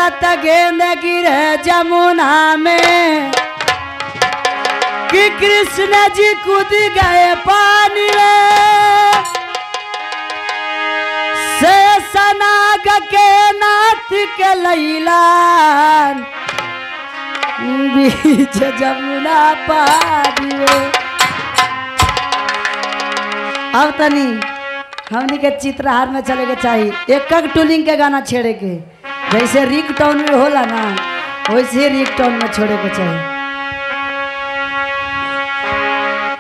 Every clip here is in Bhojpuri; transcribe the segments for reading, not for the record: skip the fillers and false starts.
लागत गेंद गिरे जमुना में कि कृष्ण जी कूद गए पानी में शेषनाग के नाथ के लैलान बीच जमुना पानी में। अब तनी हमनी के चित्रहार में चले के चाहिए एक टूलिंग के गाना छेड़े के जैसे रिक टाउन में होला ना वैसे रिक टाउन में छोड़े के चाहिए।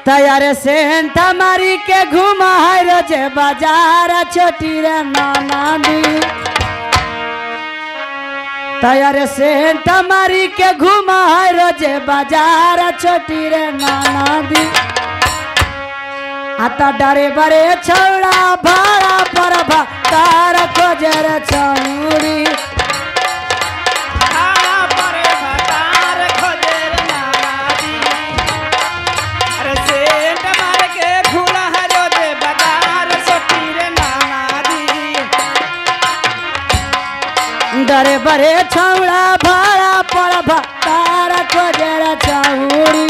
तैयार सेंट मारी के घुमा है रोजे बाजार छोटी रे नाना दी। तैयार सेंट मारी के घुमा है रोजे बाजार छोटी रे नाना दी। आता डरे बरे छौड़ा भाड़ा पर तार खोजर छौड़ी डरे बरे छौड़ा भाड़ा पर तार खोजर छौड़ी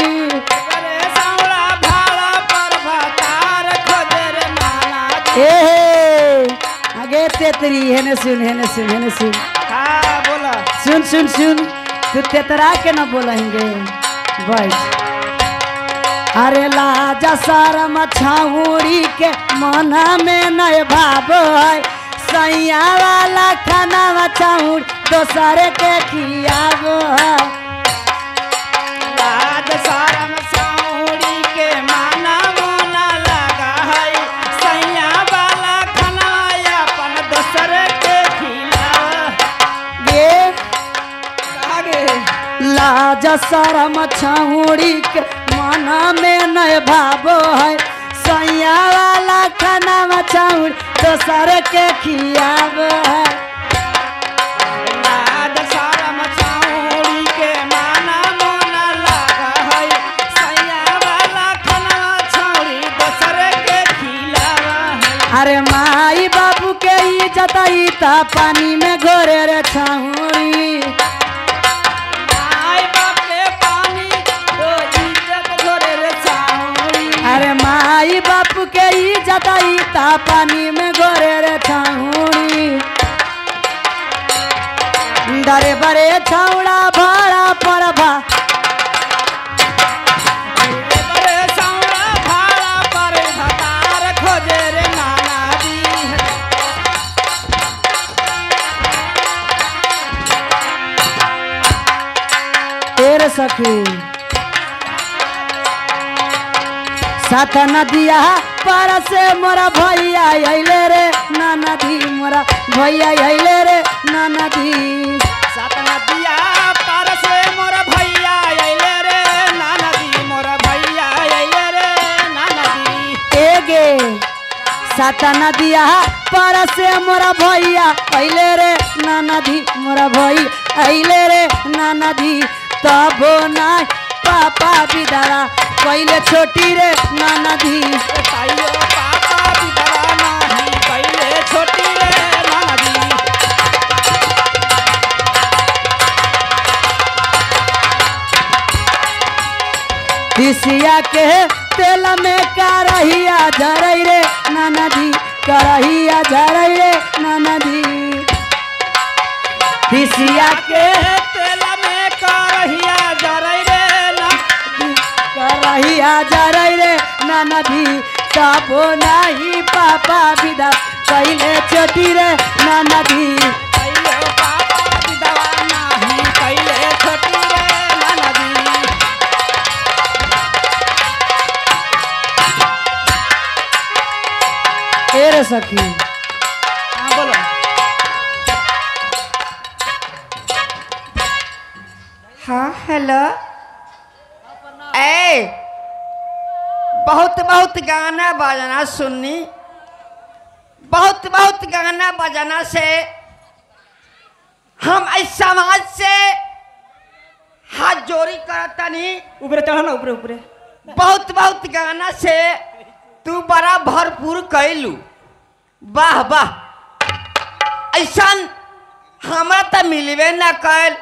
आगे तेतरी है सुन हाँ बोला सुन तू तेतरा के न बोलेंगे बैठ। अरे लाजा शरम छाउरी के मना में नए भावो है सैया वाला खाना छाउर दोसरे के खियाबो है। लाज शरम छाउरी के माना मोना लगा है सैया वाला खाना अपन दोसरे के खिलावा ये आगे। लाज शरम छाउरी के मना में नए भावो है सैया वाला खाना छाउर दोसर के खियाब है। लाज शरम छाउरी के माना मोना लगा है सैया वाला खाना छाउरी दोसरे के खिलावा है। अरे माई बाबू के इज्जत ता पानी में घोरे रे छाउरी अरे माई बापू के इज्जत ता पानी में गोरे रे छाउड़ी। डरे बरे छौड़ा भाड़ा पर खोजे रे नाना दी। तेरे सखी साथ नदिया पर से मोरा भैया अइले रे नाना दी मोरा भैया अइले रे नाना दी। सात नदिया पार से मोरा भैया अइले रे नाना दी मोरा भैया अइले रे नाना दी। एगे सात नदिया पर से मोरा भैया अइले रे नाना दी मोरा भई अइले रे नाना दी। तबो ना पापा बिदारा पहले छोटी रे नाना दी। ताइयो पापा बिदारा नाही पहले छोटी रे नाना दी। तिसिया के तेल में करहिया झरई रे नाना दी करहिया झरई रे नाना दी। तिसिया के तेल में करहिया जरई रे करहिया झरई रे नाना दी। तबो नाही पापा विदा पहले छोटी रे नाना दी। ताइयो पापा बिदारा नाही पहले छोटी रे नाना दी। तेरे सखी हाँ बोलो। हाँ हेलो ए बहुत बहुत गाना बजाना सुननी बहुत बहुत गाना बजाना से हम इस समाज से हाथ जोड़ी करता नहीं ऊपर चढ़ो ना ऊपर ऊपर बहुत बहुत गाना से तू बड़ा भरपूर कैलू वाह वाह ऐसा हमरा तो मिलबे न कल।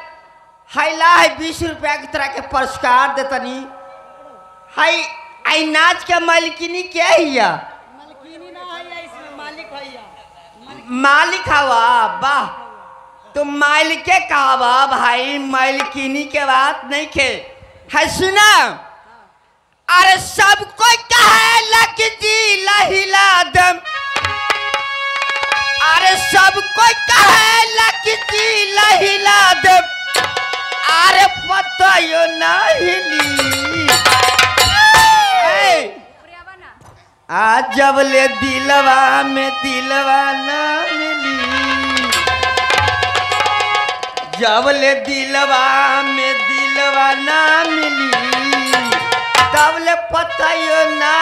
हैला है 20 रुपया की तरह के पुरस्कार देतनी। हाई आई नाच के मालिकिनी क्या हिया? मालिकिनी ना है, इसमें मालिक भैया। मालिक हवा वाह। तुम मालिके कहवा भाई, मालिकिनी के बात नहीं खे है। सुना अरे सबको कहे लक जी लहिला दम। अरे सबको कहे लक जी लहिला दम। अरे पता यो नहीं आज जब ले दिलवा में दिलवा ना मिली, जब ले दिलवा में दिलवा ना मिली, तब ले पता यो ना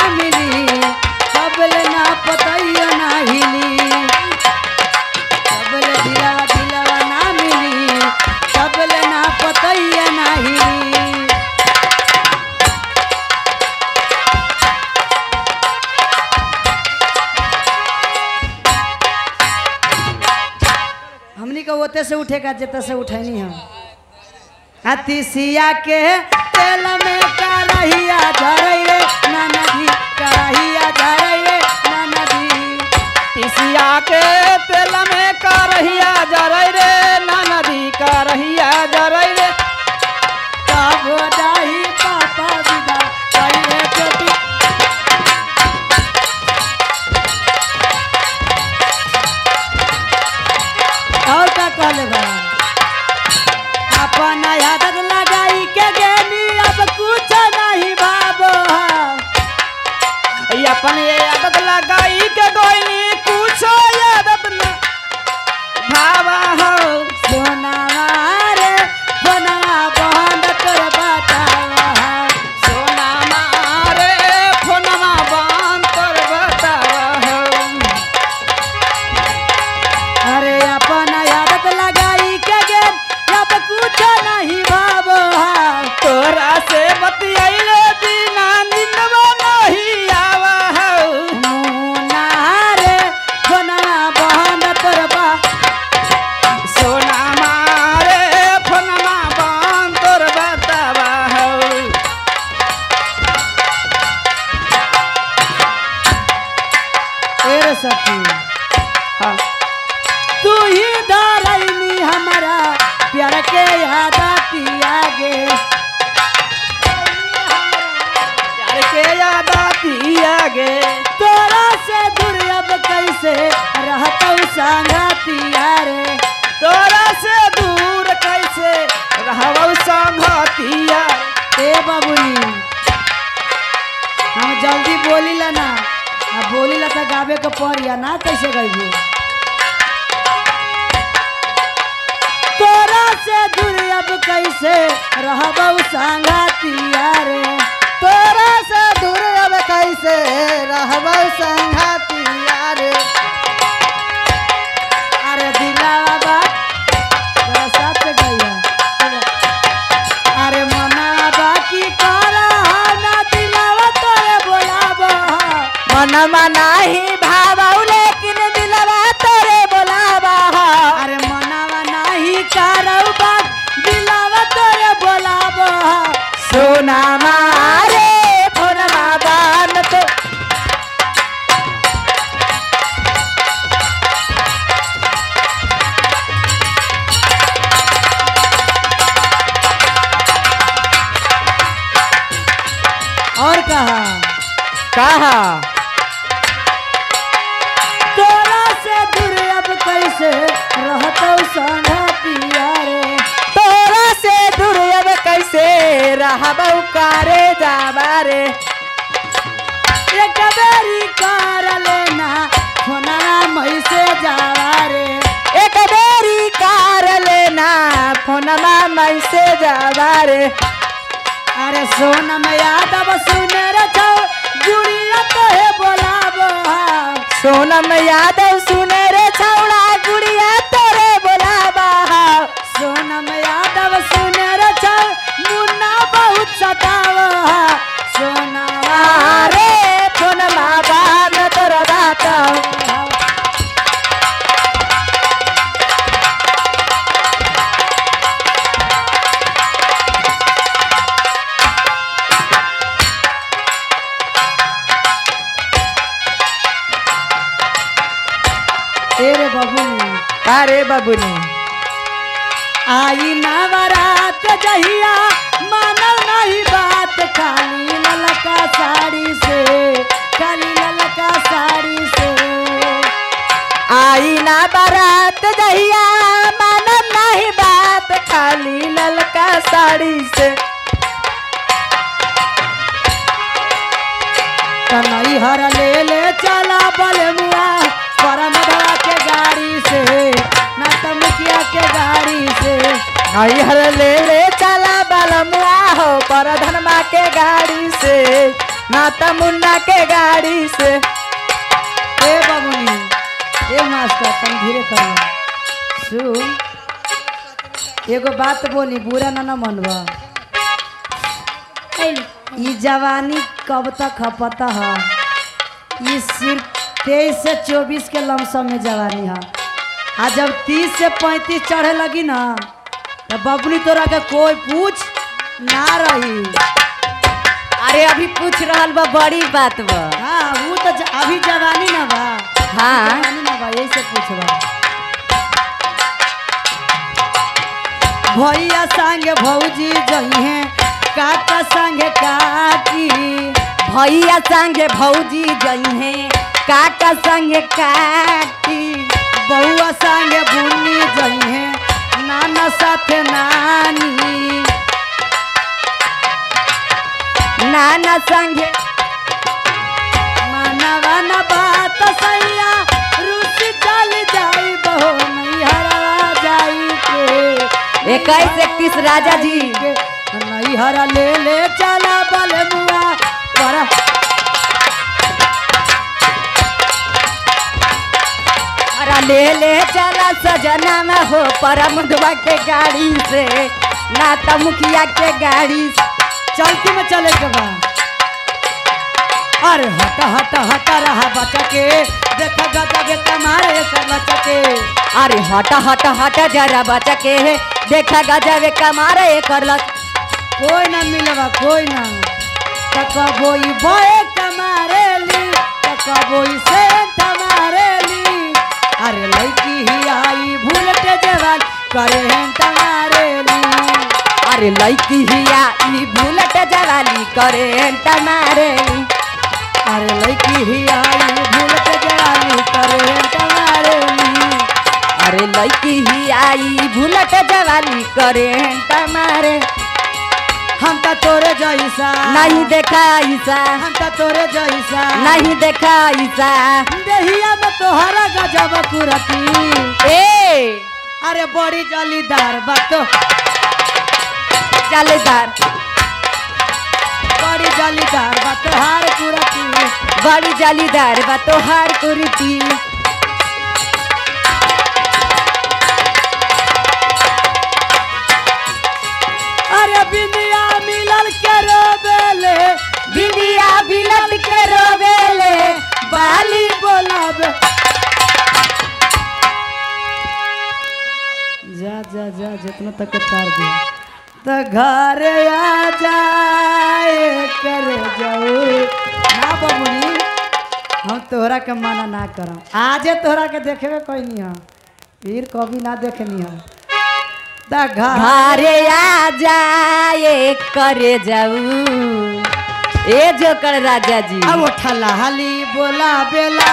मिली, तब ले ना पता यो ना हिली। तब ले दिलवा दिलवा ना मिली, तब ले ना पता यो ना हिली। हमनी को ओते से उठेगा जेते से उठैनी हम। हतीसिया के तेल में करहिया झरई रे ननदी, करहिया झरई रे ननदी। तीसिया के तेल में करहिया जरई रे ननदी, करहिया जरई रे। तब दाही पापा विदा कइले चोटी। और का कहले बा अपन आदत लगाई के गेली, अब कुछ नहीं बाबो। अपन ये आदत लगाई के गोइनी, कुछ आदत न भावा हो। सोनावा रे सोनावा बंद कर बतावा। सोना मारे फोनमा बंद कर बतावा हो। अरे अपन आदत लगाई के गेल, अब कुछ नहीं बाबो। तोरा से बतियाइले बिना नींदवा नहीं आवा हो। मुन्ना रे सोनावा बंद कर बा। सोना मारे फोनमा बंद कर बतावा हो। ए रे सखी हाँ तू ही धरैनी हमारा प्यार के याद पिया गे। प्यार के याद आती आगे। तोरा से दूर अब कैसे रहतौ संगतिया रे। तोरा से दूर कैसे रहबौ संगतिया। ए बाबूनी हम जल्दी बोलीला ना, अब बोलीला तो गावे के पड़िया ना, कैसे गईबू। तोरा से दूर अब कैसे रहबौ संगतिया रे। तोरा से दूर अब कैसे रहबौ संगतिया रे। अरे दिलावा बात तोरा साथ गईया। अरे मना बाकी करा ना, दिलावा तोरे बोलाबो। मनमा नाही भावौ लेकिन दिलवा तोरे बोलावा। अरे मनावा नहीं करौ बात, दिलावा तोरे बोलाबो। सोना मारे फोनमा बंद तो। और कहा कहा तोरा से दूर अब कैसे रहतौ संगतिया रे। तोरा से दूर अब कैसे रहबौ कारे जाबा रे। एक बेरी कर लेना फोना मई से जावा रे। एक बेरी कार लेना फोनमा मई से जाबा रे। अरे सोनम यादव सुने रे छौ गुड़िया तोहे बोलाबो। सोनम यादव सुने रे छौड़ा गुड़िया तोरे बोलाबा। सोनम यादव सुने रे छौ मुन्ना बहुत सतावा। सोनावा रे फोनमा बंद तोर बात बबुनी अरे बबुनी आई ना बारात जहिया मानल नहीं बात खाली ललका साड़ी से खाली ललका साड़ी से आई ना बारात दहिया मानव नहीं बात खाली ललका साड़ी से कन्हई हर ले चला बलमुआ परमधवा के गाड़ी से ना तो मुखिया के गाड़ी से हर ले चला बलमुआ हो परधनमा के गाड़ी से ना तो मुन्ना के गाड़ी से। ए बबुनी ए मास्टर तुम धीरे करो सुन एगो बात बोली बुरा ना मनवा ई जवानी कब तक खपता है ये सिर्फ 23 से 24 के लमसम में जवानी है आ जब 30 से 35 चढ़े लगी ना तो बबुनी तोरा के कोई पूछ ना रही। अरे अभी पूछ रहल बा बड़ी बात बा। हाँ वो तो अभी जवानी ना बा। हाँ जवानी ना बा यही से पूछबा। भैया संगे भौजी जई हैं काका संगे काकी भैया संगे भौजी जई हैं काका संगे काकी बउआ संगे बुनी जई हैं नाना साथे नानी नाना संगे मानवा ना बात सैया रूसी चल जाई बहो नैहरा जाई के 21-31 राजा जी नैहरा ले चला बलमुआ पर अरे ले चला सजना में हो परमधवा के गाड़ी से ना तो मुखिया के गाड़ी से। चलती में चले के बा। अरे हटा हटा हटा रहा बचा के देखा गजा के कमारे कर बचा के अरे हटा हटा हटा जरा बचा के देखा गजब कमारे कर लग कोई ना मिलवा कोई ना कबोई बोए कमारे ली कबोई से तमारे ली अरे लड़की ही आई भूलते जवान करे हैं तमारे ली अरे लड़की हिया ई बुलेट जवाली करे तमारे अरे लड़की ही आई भूलते जवान करे हैं तमारे ली अरे लड़की हिया ई बुलेट जवाली करे तमारे। हम तो तोरे जैसा नहीं देखा ऐसा हम तो तोरे जैसा नहीं देखा ऐसा देहिया में तोहरा गजब कुरती ए अरे बड़ी जलीदार बातो जालीदार बड़ी जलीदार बातो हार कुरती बड़ी जालीदार बा तोहार कुर्ती। अरे बिंदिया मिलल के रोबेले बिंदिया बिलल के रोवेले बाली बोलाबे जा जा जा जितना तक तार दे तो घर आ जाए कर जाओ ना बबुनी हम तोहरा के माना ना करम आजे तोहरा के देखेबे कोई नहीं है फिर कभी ना देखनी है ता घरे आ जाए करे जाऊ ए जो कर राजा जी अब ठला हाली बोला बेला